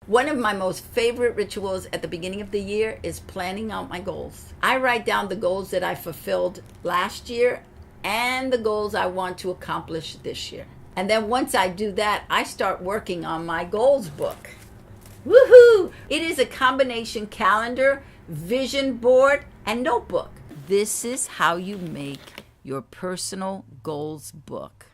One of my most favorite rituals at the beginning of the year is planning out my goals. I write down the goals that I fulfilled last year and the goals I want to accomplish this year. And then once I do that, I start working on my goals book. Woohoo! It is a combination calendar, vision board, and notebook. This is how you make your personal goals book.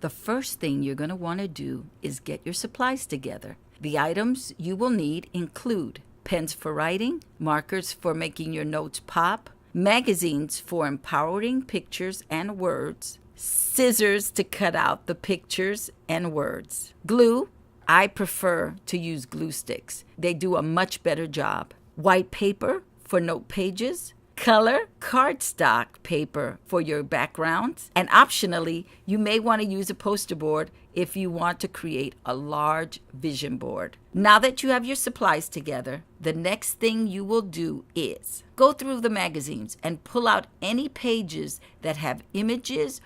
The first thing you're going to want to do is get your supplies together. The items you will need include pens for writing, markers for making your notes pop, magazines for empowering pictures and words, scissors to cut out the pictures and words, glue. I prefer to use glue sticks. They do a much better job. White paper for note pages, color cardstock paper for your backgrounds, and optionally, you may want to use a poster board if you want to create a large vision board. Now that you have your supplies together, the next thing you will do is go through the magazines and pull out any pages that have images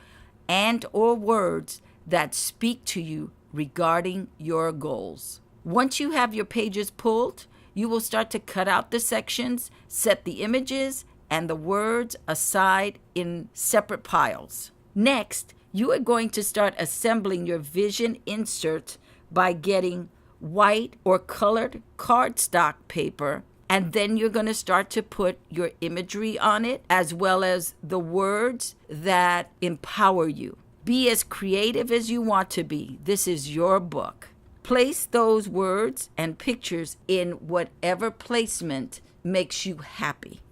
and or words that speak to you regarding your goals. Once you have your pages pulled, you will start to cut out the sections, set the images and the words aside in separate piles. Next, you are going to start assembling your vision inserts by getting white or colored cardstock paper, and then you're going to start to put your imagery on it as well as the words that empower you. Be as creative as you want to be. This is your book. Place those words and pictures in whatever placement makes you happy.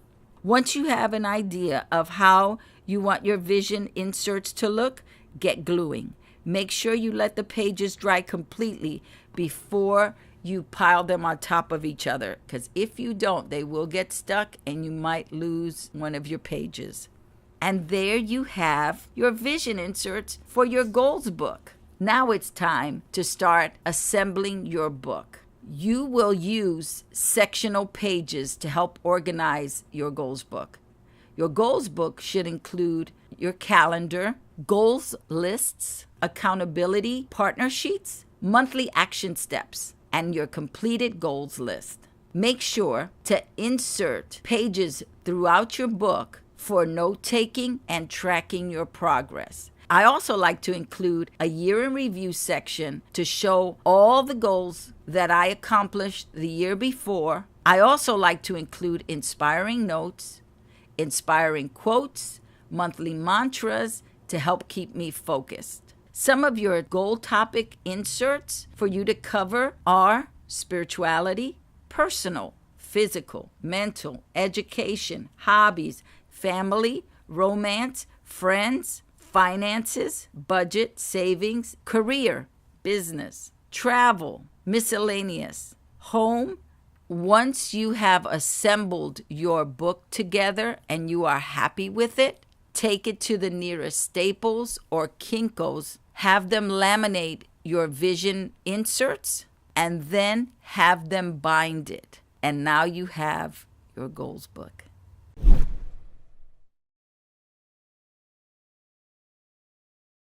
Once you have an idea of how you want your vision inserts to look, get gluing. Make sure you let the pages dry completely before you pile them on top of each other, because if you don't, they will get stuck and you might lose one of your pages. And there you have your vision inserts for your goals book. Now it's time to start assembling your book. You will use sectional pages to help organize your goals book. Your goals book should include your calendar, goals lists, accountability partner sheets, monthly action steps, and your completed goals list. Make sure to insert pages throughout your book for note-taking and tracking your progress. I also like to include a year in review section to show all the goals that I accomplished the year before. I also like to include inspiring notes, inspiring quotes, monthly mantras to help keep me focused. Some of your goal topic inserts for you to cover are spirituality, personal, physical, mental, education, hobbies, family, romance, friends, finances, budget, savings, career, business, travel, miscellaneous, home. Once you have assembled your book together and you are happy with it, take it to the nearest Staples or Kinko's, have them laminate your vision inserts, and then have them bind it. And now you have your goals book.